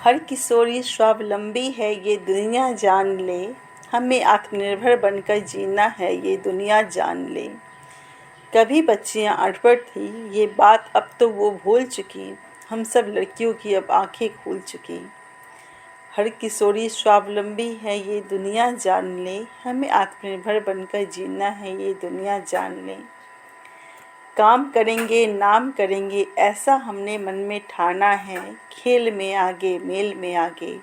हर किशोरी स्वावलंबी है ये दुनिया जान ले, हमें आत्मनिर्भर बनकर जीना है ये दुनिया जान ले। कभी बच्चियां अनपढ़ थी ये बात अब तो वो भूल चुकी, हम सब लड़कियों की अब आंखें खुल चुकी। हर किशोरी स्वावलंबी है ये दुनिया जान ले, हमें आत्मनिर्भर बनकर जीना है ये दुनिया जान ले। काम करेंगे नाम करेंगे ऐसा हमने मन में ठाना है, खेल में आगे मेल में आगे,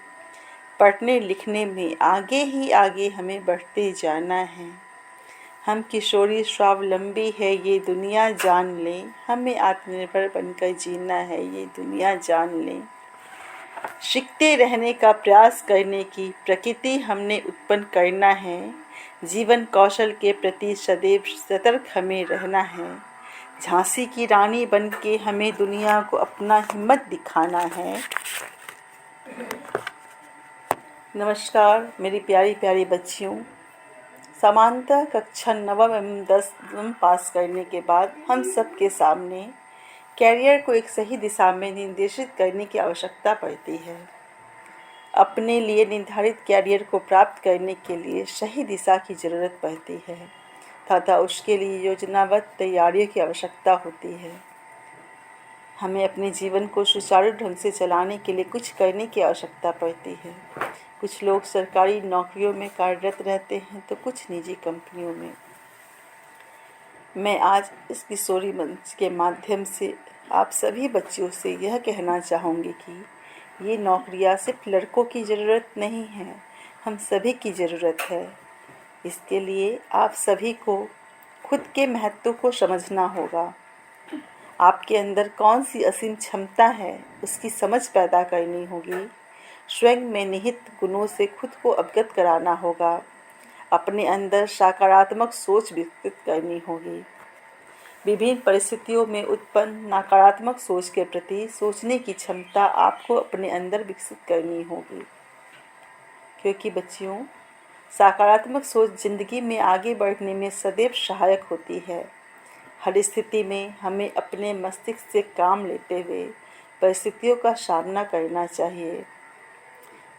पढ़ने लिखने में आगे ही आगे हमें बढ़ते जाना है। हम किशोरी स्वावलंबी है ये दुनिया जान लें, हमें आत्मनिर्भर बनकर जीना है ये दुनिया जान लें। सीखते रहने का प्रयास करने की प्रकृति हमने उत्पन्न करना है, जीवन कौशल के प्रति सदैव सतर्क हमें रहना है। झांसी की रानी बन के हमें दुनिया को अपना हिम्मत दिखाना है। नमस्कार मेरी प्यारी प्यारी बच्चियों, सामान्यतः कक्षा 9 एवं 10 पास करने के बाद हम सब के सामने कैरियर को एक सही दिशा में निर्देशित करने की आवश्यकता पड़ती है। अपने लिए निर्धारित कैरियर को प्राप्त करने के लिए सही दिशा की ज़रूरत पड़ती है तथा उसके लिए योजनाबद्ध तैयारियों की आवश्यकता होती है। हमें अपने जीवन को सुचारू ढंग से चलाने के लिए कुछ करने की आवश्यकता पड़ती है। कुछ लोग सरकारी नौकरियों में कार्यरत रहते हैं तो कुछ निजी कंपनियों में। मैं आज इस किशोरी मंच के माध्यम से आप सभी बच्चियों से यह कहना चाहूँगी कि ये नौकरियाँ सिर्फ लड़कों की ज़रूरत नहीं है, हम सभी की ज़रूरत है। इसके लिए आप सभी को खुद के महत्व को समझना होगा। आपके अंदर कौन सी असीम क्षमता है उसकी समझ पैदा करनी होगी। स्वयं में निहित गुणों से खुद को अवगत कराना होगा। अपने अंदर सकारात्मक सोच विकसित करनी होगी। विभिन्न परिस्थितियों में उत्पन्न नकारात्मक सोच के प्रति सोचने की क्षमता आपको अपने अंदर विकसित करनी होगी, क्योंकि बच्चियों सकारात्मक सोच जिंदगी में आगे बढ़ने में सदैव सहायक होती है। हर स्थिति में हमें अपने मस्तिष्क से काम लेते हुए परिस्थितियों का सामना करना चाहिए।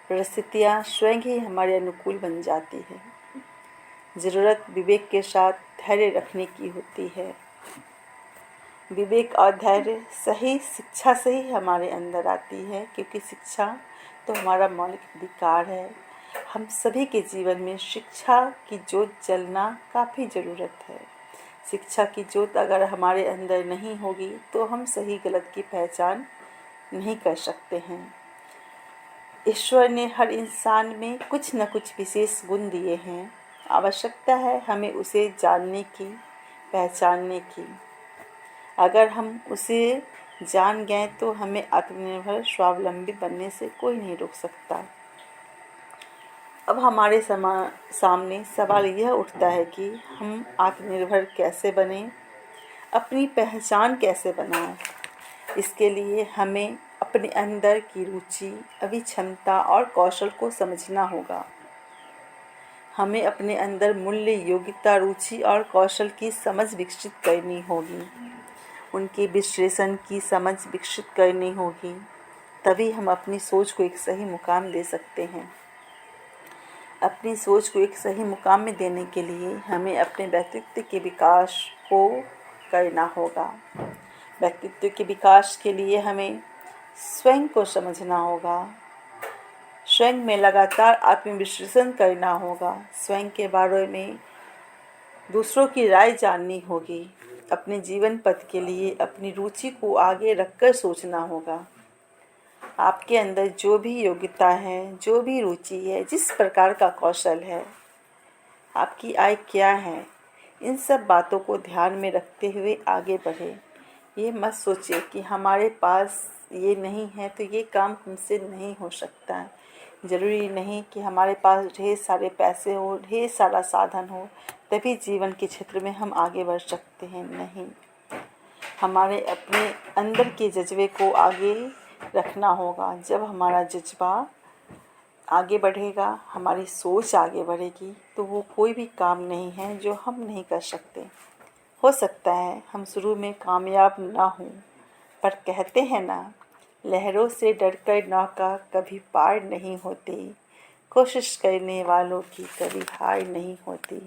परिस्थितियाँ स्वयं ही हमारे अनुकूल बन जाती है। ज़रूरत विवेक के साथ धैर्य रखने की होती है। विवेक और धैर्य सही शिक्षा से ही हमारे अंदर आती है, क्योंकि शिक्षा तो हमारा मौलिक अधिकार है। हम सभी के जीवन में शिक्षा की ज्योत जलना काफ़ी ज़रूरत है। शिक्षा की ज्योत अगर हमारे अंदर नहीं होगी तो हम सही गलत की पहचान नहीं कर सकते हैं। ईश्वर ने हर इंसान में कुछ न कुछ विशेष गुण दिए हैं। आवश्यकता है हमें उसे जानने की, पहचानने की। अगर हम उसे जान गए तो हमें आत्मनिर्भर स्वावलंबी बनने से कोई नहीं रोक सकता। अब हमारे सामने सवाल यह उठता है कि हम आत्मनिर्भर कैसे बनें, अपनी पहचान कैसे बनाएं। इसके लिए हमें अपने अंदर की रुचि, अभिक्षमता और कौशल को समझना होगा। हमें अपने अंदर मूल्य, योग्यता, रुचि और कौशल की समझ विकसित करनी होगी। उनके विश्लेषण की समझ विकसित करनी होगी, तभी हम अपनी सोच को एक सही मुकाम दे सकते हैं। अपनी सोच को एक सही मुकाम में देने के लिए हमें अपने व्यक्तित्व के विकास को करना होगा। व्यक्तित्व के विकास के लिए हमें स्वयं को समझना होगा। स्वयं में लगातार आत्मविश्लेषण करना होगा। स्वयं के बारे में दूसरों की राय जाननी होगी। अपने जीवन पथ के लिए अपनी रुचि को आगे रखकर सोचना होगा। आपके अंदर जो भी योग्यता है, जो भी रुचि है, जिस प्रकार का कौशल है, आपकी आय क्या है, इन सब बातों को ध्यान में रखते हुए आगे बढ़े। ये मत सोचिए कि हमारे पास ये नहीं है तो ये काम हमसे नहीं हो सकता है। ज़रूरी नहीं कि हमारे पास ढेर सारे पैसे हो, ढेर सारा साधन हो, तभी जीवन के क्षेत्र में हम आगे बढ़ सकते हैं। नहीं, हमारे अपने अंदर के जज्बे को आगे रखना होगा। जब हमारा जज्बा आगे बढ़ेगा, हमारी सोच आगे बढ़ेगी, तो वो कोई भी काम नहीं है जो हम नहीं कर सकते। हो सकता है हम शुरू में कामयाब ना हों, पर कहते हैं ना, लहरों से डरकर नौका कभी पार नहीं होती, कोशिश करने वालों की कभी हार नहीं होती।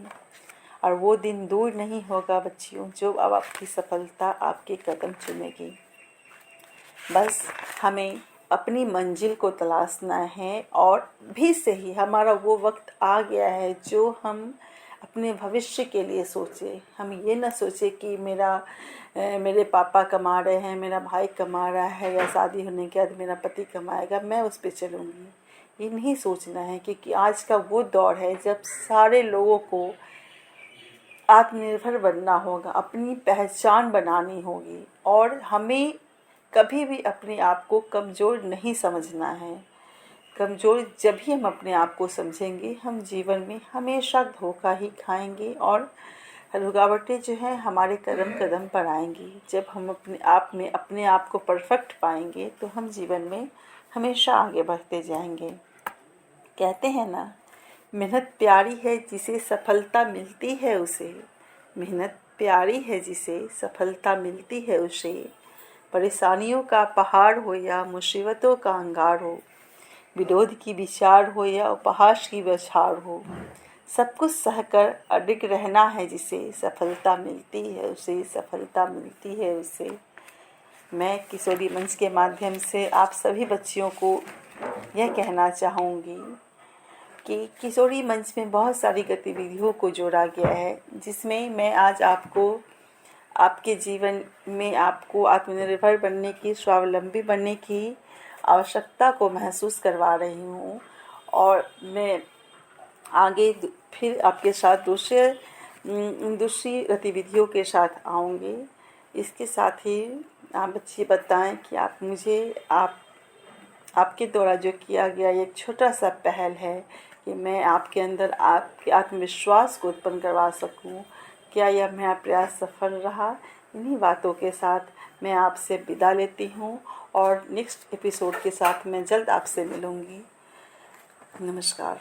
और वो दिन दूर नहीं होगा बच्चियों, जो अब आपकी सफलता आपके कदम चुमेगी। बस हमें अपनी मंजिल को तलाशना है, और भी सही हमारा वो वक्त आ गया है जो हम अपने भविष्य के लिए सोचें। हम ये ना सोचें कि मेरे पापा कमा रहे हैं, मेरा भाई कमा रहा है, या शादी होने के बाद मेरा पति कमाएगा, मैं उस पर चलूँगी। ये नहीं सोचना है, क्योंकि आज का वो दौर है जब सारे लोगों को आत्मनिर्भर बनना होगा, अपनी पहचान बनानी होगी, और हमें कभी भी अपने आप को कमज़ोर नहीं समझना है। कमज़ोर जब भी हम अपने आप को समझेंगे, हम जीवन में हमेशा धोखा ही खाएंगे, और रुकावटें जो हैं हमारे कदम कदम पर आएंगी। जब हम अपने आप को परफेक्ट पाएंगे, तो हम जीवन में हमेशा आगे बढ़ते जाएंगे। कहते हैं ना, मेहनत प्यारी है जिसे सफलता मिलती है उसे। मेहनत प्यारी है जिसे सफलता मिलती है उसे। परेशानियों का पहाड़ हो या मुसीबतों का अंगार हो, विरोध की विचार हो या उपहास की बौछार हो, सब कुछ सहकर अडिग रहना है जिसे सफलता मिलती है उसे, सफलता मिलती है उसे। मैं किशोरी मंच के माध्यम से आप सभी बच्चियों को यह कहना चाहूँगी कि किशोरी मंच में बहुत सारी गतिविधियों को जोड़ा गया है, जिसमें मैं आज आपको आपके जीवन में आपको आत्मनिर्भर बनने की, स्वावलंबी बनने की आवश्यकता को महसूस करवा रही हूँ। और मैं आगे फिर आपके साथ दूसरी गतिविधियों के साथ आऊँगी। इसके साथ ही आप बच्चे बताएं कि आपके द्वारा जो किया गया एक छोटा सा पहल है कि मैं आपके अंदर आपके आत्मविश्वास को उत्पन्न करवा सकूं। क्या यह मेरा प्रयास सफल रहा? इन्हीं बातों के साथ मैं आपसे विदा लेती हूं, और नेक्स्ट एपिसोड के साथ मैं जल्द आपसे मिलूंगी। नमस्कार।